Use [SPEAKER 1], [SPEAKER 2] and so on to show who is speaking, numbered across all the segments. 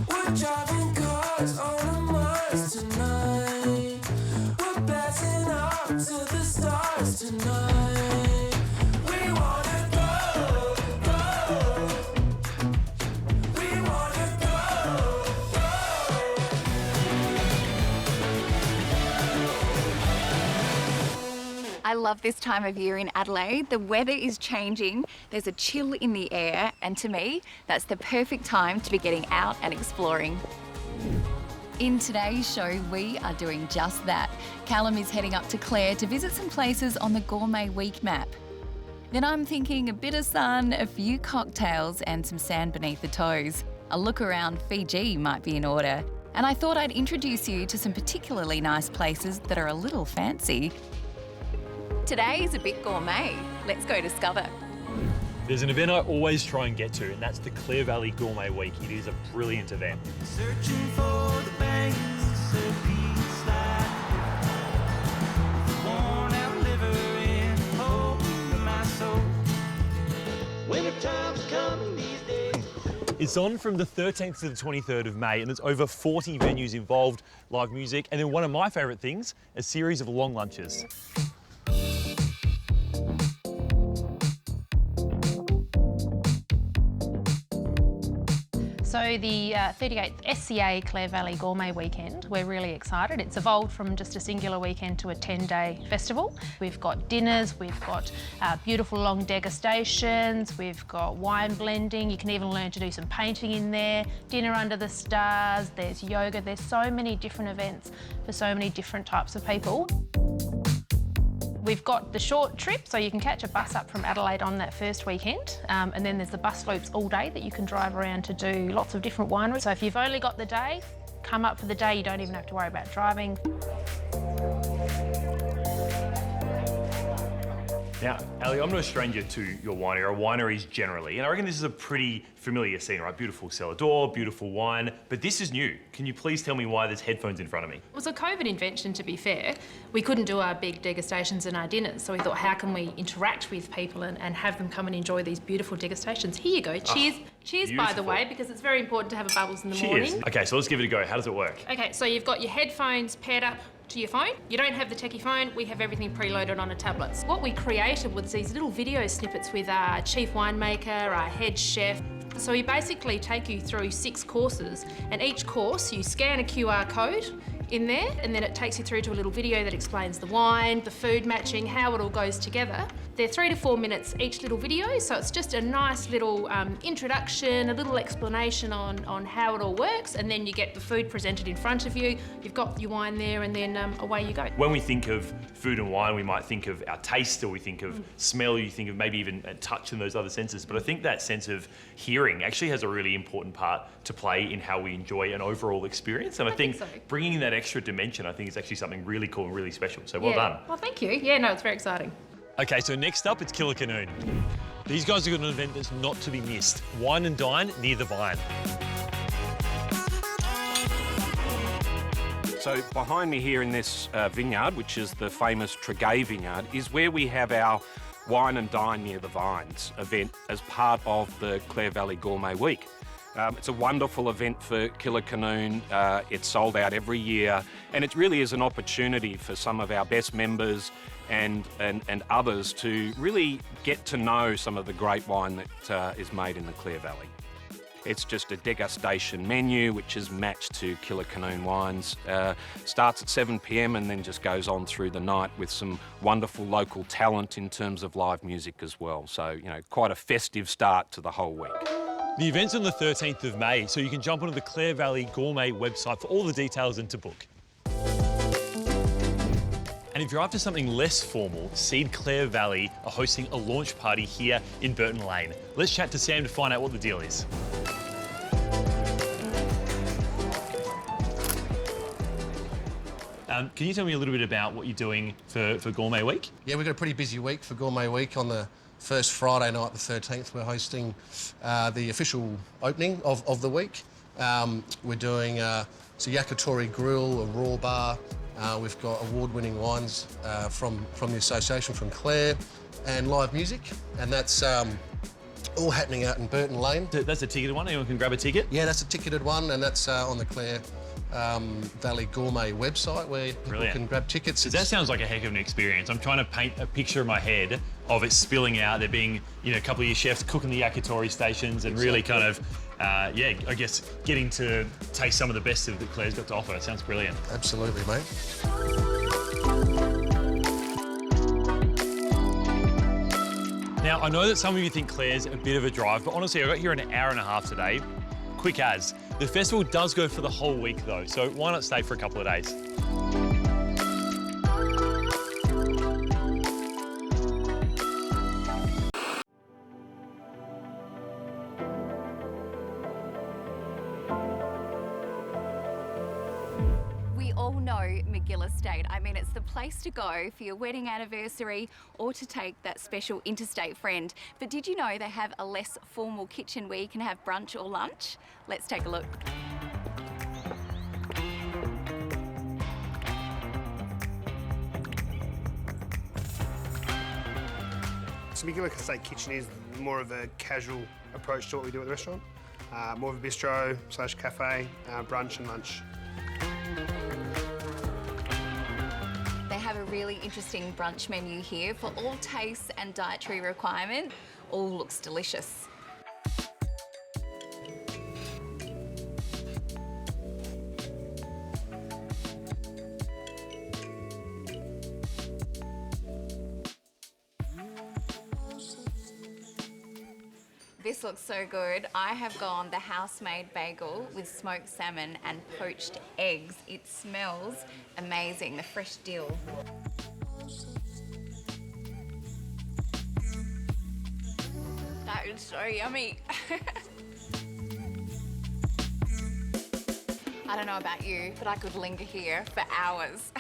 [SPEAKER 1] We're driving cars on a Mars tonight. We're blasting up to the stars tonight. We wanna go, go. We wanna go, go.
[SPEAKER 2] I love this time of year in Adelaide. The weather is changing, there's a chill in the air, and to me, that's the perfect time to be getting out and exploring. In today's show, we are doing just that. Callum is heading up to Clare to visit some places on the Gourmet Week map. Then I'm thinking a bit of sun, a few cocktails, and some sand beneath the toes. A look around Fiji might be in order. And I thought I'd introduce you to some particularly nice places that are a little fancy. Today is a bit gourmet. Let's go discover.
[SPEAKER 3] There's an event I always try and get to, and that's the Clare Valley Gourmet Week. It is a brilliant event.
[SPEAKER 1] Searching for the banks, a peace like worn out liver in hope in my soul. Wintertime's coming these days.
[SPEAKER 3] It's on from the 13th to the 23rd of May, and there's over 40 venues involved, live music, and then one of my favourite things, a series of long lunches.
[SPEAKER 4] So the 38th SCA Clare Valley Gourmet Weekend, we're really excited. It's evolved from just a singular weekend to a 10-day festival. We've got dinners, we've got beautiful long degustations, we've got wine blending, you can even learn to do some painting in there, dinner under the stars, there's yoga, there's so many different events for so many different types of people. We've got the short trip, so you can catch a bus up from Adelaide on that first weekend, and then there's the bus loops all day that you can drive around to do lots of different wineries. So if you've only got the day, come up for the day, you don't even have to worry about driving.
[SPEAKER 3] Now, Ali, I'm no stranger to your winery, or wineries generally, and I reckon this is a pretty familiar scene, right? Beautiful cellar door, beautiful wine, but this is new. Can you please tell me why there's headphones in front of me?
[SPEAKER 4] It was a COVID invention, to be fair. We couldn't do our big degustations and our dinners, so we thought, how can we interact with people and have them come and enjoy these beautiful degustations? Here you go. Cheers. Cheers, by the way, because it's very important to have a bubbles in the morning.
[SPEAKER 3] Okay, so let's give it a go. How does it work?
[SPEAKER 4] Okay, so you've got your headphones paired up to your phone. You don't have the techie phone, we have everything preloaded on a tablet. What we created was these little video snippets with our chief winemaker, our head chef. So we basically take you through 6 courses, and each course you scan a QR code in there, and then it takes you through to a little video that explains the wine, the food matching, how it all goes together. They're 3 to 4 minutes each little video, so it's just a nice little introduction, a little explanation on how it all works, and then you get the food presented in front of you. You've got your wine there, and then away you go.
[SPEAKER 3] When we think of food and wine, we might think of our taste, or we think of smell, you think of maybe even touch and those other senses. But I think that sense of hearing actually has a really important part to play in how we enjoy an overall experience. And I think
[SPEAKER 4] so.
[SPEAKER 3] Bringing in that extra dimension, I think is actually something really cool and really special. So well done.
[SPEAKER 4] Well, thank you. Yeah, no, it's very exciting.
[SPEAKER 3] Okay, so next up, it's Killer Canoon. These guys have got an event that's not to be missed. Wine and dine near the vine.
[SPEAKER 5] So behind me here in this vineyard, which is the famous Tregay vineyard, is where we have our Wine and Dine Near the Vines event as part of the Clare Valley Gourmet Week. It's a wonderful event for Killer Canoon. It's sold out every year, and it really is an opportunity for some of our best members and others to really get to know some of the great wine that is made in the Clare Valley. It's just a degustation menu which is matched to Killer Canoon wines. Starts at 7 p.m. and then just goes on through the night with some wonderful local talent in terms of live music as well. So, you know, quite a festive start to the whole week.
[SPEAKER 3] The event's on the 13th of May, so you can jump onto the Clare Valley Gourmet website for all the details and to book. And if you're after something less formal, Seed Clare Valley are hosting a launch party here in Burton Lane. Let's chat to Sam to find out what the deal is. Can you tell me a little bit about what you're doing for Gourmet Week?
[SPEAKER 6] Yeah, we've got a pretty busy week for Gourmet Week. On the first Friday night, the 13th, we're hosting the official opening of the week. We're doing it's a yakitori grill, a raw bar. We've got award-winning wines from the association, from Clare, and live music. And that's all happening out in Burton Lane.
[SPEAKER 3] That's a ticketed one. Anyone can grab a ticket.
[SPEAKER 6] Yeah, that's a ticketed one, and that's on the Clare Valley Gourmet website where people can grab tickets.
[SPEAKER 3] That sounds like a heck of an experience. I'm trying to paint a picture in my head of it spilling out, there being, you know, a couple of your chefs cooking the yakitori stations and really kind of, yeah, I guess getting to taste some of the best that Clare's got to offer. It sounds brilliant.
[SPEAKER 6] Absolutely, mate.
[SPEAKER 3] Now, I know that some of you think Clare's a bit of a drive, but honestly, I got here in an hour and a half today. Quick as. The festival does go for the whole week though, so why not stay for a couple of days?
[SPEAKER 2] We all know McGill Estate. I mean, it's the place to go for your wedding anniversary or to take that special interstate friend. But did you know they have a less formal kitchen where you can have brunch or lunch? Let's take a look.
[SPEAKER 7] So McGill Estate Kitchen is more of a casual approach to what we do at the restaurant. More of a bistro / cafe, brunch and lunch.
[SPEAKER 2] They have a really interesting brunch menu here for all tastes and dietary requirements. All looks delicious. This looks so good. I have gone the house-made bagel with smoked salmon and poached eggs. It smells amazing, the fresh dill. That is so yummy. I don't know about you, but I could linger here for hours.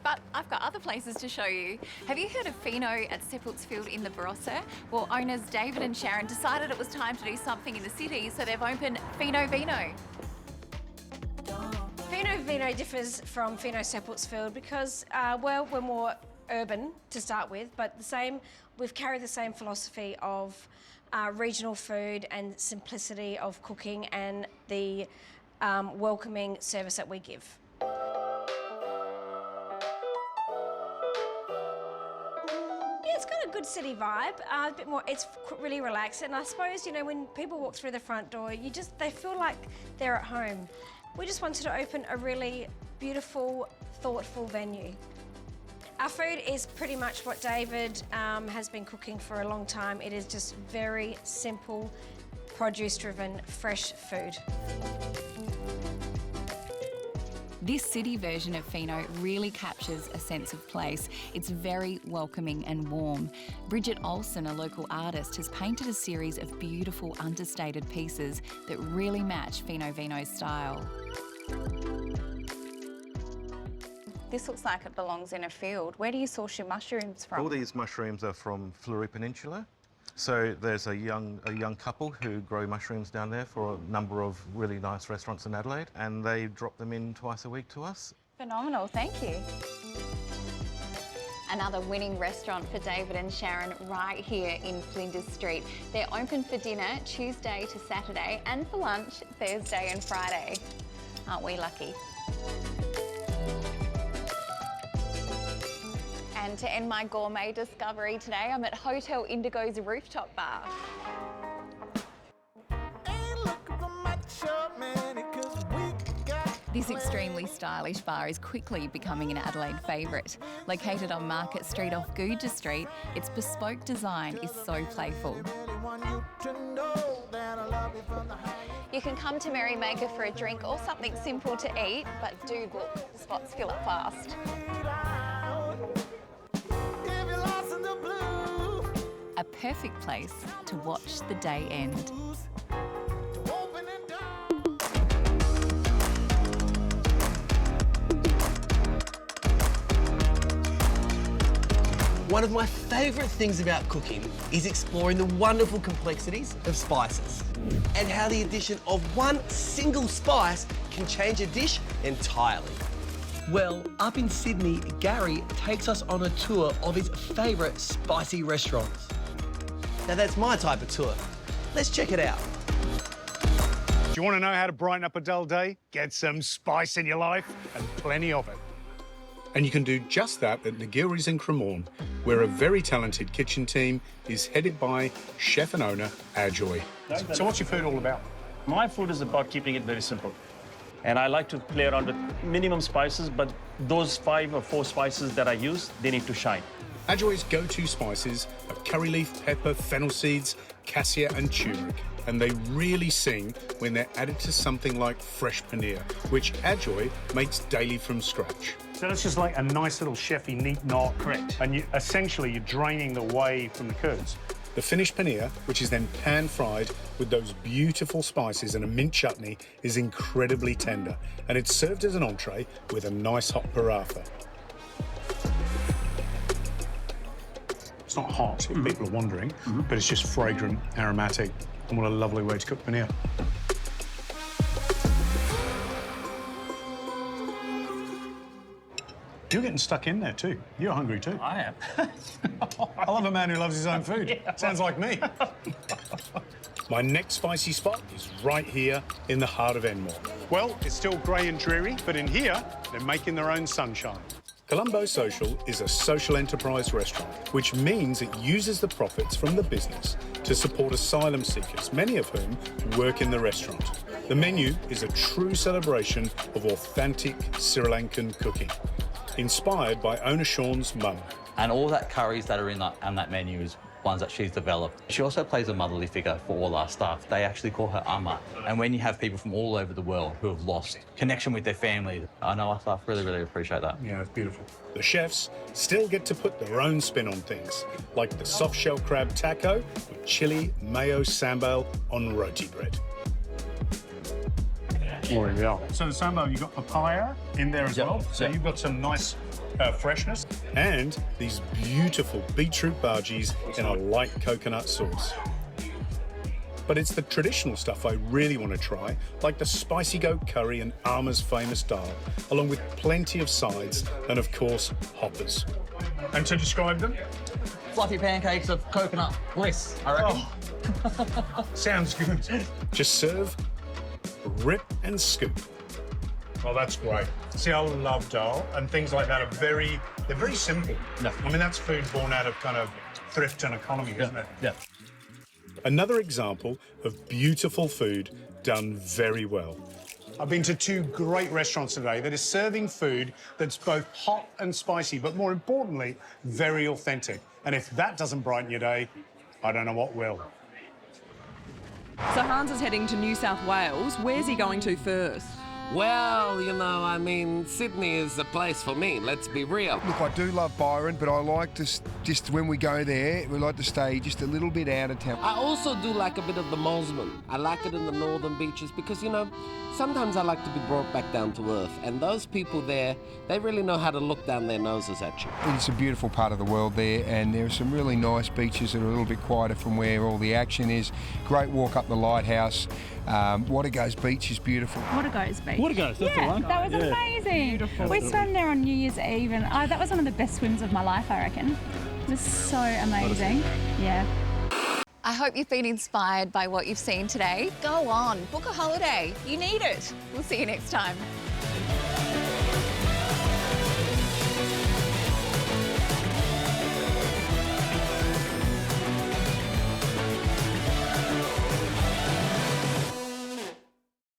[SPEAKER 2] But I've got other places to show you. Have you heard of Fino at Seppeltsfield in the Barossa? Well, owners David and Sharon decided it was time to do something in the city, so they've opened Fino Vino.
[SPEAKER 8] Fino Vino differs from Fino Seppeltsfield because, well, we're more urban to start with, but we've carried the same philosophy of regional food and simplicity of cooking and the welcoming service that we give. It's got a good city vibe, a bit more, it's really relaxed, and I suppose, you know, when people walk through the front door, they feel like they're at home. We just wanted to open a really beautiful, thoughtful venue. Our food is pretty much what David has been cooking for a long time. It is just very simple, produce-driven, fresh food.
[SPEAKER 2] This city version of Fino really captures a sense of place. It's very welcoming and warm. Bridget Olsen, a local artist, has painted a series of beautiful understated pieces that really match Fino Vino's style. This looks like it belongs in a field. Where do you source your mushrooms from?
[SPEAKER 9] All these mushrooms are from Fleurieu Peninsula. So there's a young couple who grow mushrooms down there for a number of really nice restaurants in Adelaide, and they drop them in twice a week to us.
[SPEAKER 2] Phenomenal, thank you. Another winning restaurant for David and Sharon right here in Flinders Street. They're open for dinner Tuesday to Saturday and for lunch Thursday and Friday. Aren't we lucky? And to end my gourmet discovery today, I'm at Hotel Indigo's rooftop bar. This extremely stylish bar is quickly becoming an Adelaide favourite. Located on Market Street off Gooja Street, its bespoke design is so playful. You can come to Merrymaker for a drink or something simple to eat, but do look, the spots fill up fast. A perfect place to watch the day end.
[SPEAKER 10] One of my favourite things about cooking is exploring the wonderful complexities of spices and how the addition of one single spice can change a dish entirely. Well, up in Sydney, Gary takes us on a tour of his favourite spicy restaurants. Now that's my type of tour. Let's check it out.
[SPEAKER 11] Do you want to know how to brighten up a dull day? Get some spice in your life, and plenty of it. And you can do just that at Nagiri's in Cremorne, where a very talented kitchen team is headed by chef and owner Ajoy. So what's your food all about?
[SPEAKER 12] My food is about keeping it very simple. And I like to play around with minimum spices, but those 5 or 4 spices that I use, they need to shine.
[SPEAKER 11] Ajoy's go-to spices are curry leaf, pepper, fennel seeds, cassia and turmeric. And they really sing when they're added to something like fresh paneer, which Ajoy makes daily from scratch. So that's just like a nice little chefy neat knot.
[SPEAKER 12] Correct.
[SPEAKER 11] And essentially you're draining the whey from the curds. The finished paneer, which is then pan-fried with those beautiful spices and a mint chutney, is incredibly tender, and it's served as an entree with a nice hot paratha. It's not hot, if people are wondering, but it's just fragrant, aromatic, and what a lovely way to cook paneer. You're getting stuck in there too. You're hungry too.
[SPEAKER 12] I am.
[SPEAKER 11] I love a man who loves his own food.
[SPEAKER 12] Yeah.
[SPEAKER 11] Sounds like me. My next spicy spot is right here in the heart of Enmore. Well, it's still grey and dreary, but in here, they're making their own sunshine. Colombo Social is a social enterprise restaurant, which means it uses the profits from the business to support asylum seekers, many of whom work in the restaurant. The menu is a true celebration of authentic Sri Lankan cooking, inspired by owner Sean's mum.
[SPEAKER 13] And all that curries that are in that menu is ones that she's developed. She also plays a motherly figure for all our staff. They actually call her Amma. And when you have people from all over the world who have lost connection with their family, I know our staff really, really appreciate that.
[SPEAKER 11] Yeah, it's beautiful. The chefs still get to put their own spin on things, like the soft shell crab taco with chili, mayo, sambal on roti bread. Oh, yeah. So the sambal, you've got papaya in there as well. So you've got some nice freshness. And these beautiful beetroot bhajis in a light coconut sauce. But it's the traditional stuff I really want to try, like the spicy goat curry and Amma's famous dal, along with plenty of sides and, of course, hoppers. And to describe them?
[SPEAKER 13] Fluffy pancakes of coconut bliss, I reckon.
[SPEAKER 11] Oh. Sounds good. Just serve, rip and scoop. Oh, that's great. See, I love dal, and things like that are they're very simple.
[SPEAKER 13] Yeah.
[SPEAKER 11] I mean, that's food born out of kind of thrift and economy, isn't it?
[SPEAKER 13] Yeah.
[SPEAKER 11] Another example of beautiful food done very well. I've been to 2 great restaurants today that are serving food that's both hot and spicy, but more importantly, very authentic. And if that doesn't brighten your day, I don't know what will.
[SPEAKER 14] So Hans is heading to New South Wales. Where's he going to first?
[SPEAKER 15] Well, you know, I mean, Sydney is the place for me, let's be real.
[SPEAKER 16] Look, I do love Byron, but I like to just, when we go there, we like to stay just a little bit out of town.
[SPEAKER 15] I also do like a bit of the Mosman. I like it in the northern beaches because, you know, sometimes I like to be brought back down to earth, and those people there, they really know how to look down their noses at you.
[SPEAKER 16] It's a beautiful part of the world there, and there are some really nice beaches that are a little bit quieter from where all the action is. Great walk up the lighthouse. Watergoes Beach is beautiful.
[SPEAKER 17] Watergoes Beach.
[SPEAKER 16] Watergoes, that's the one.
[SPEAKER 17] That was amazing.
[SPEAKER 16] Beautiful.
[SPEAKER 17] We swam there on New Year's Eve, and that was one of the best swims of my life, I reckon. It was so amazing. Yeah.
[SPEAKER 2] I hope you've been inspired by what you've seen today. Go on, book a holiday. You need it. We'll see you next time.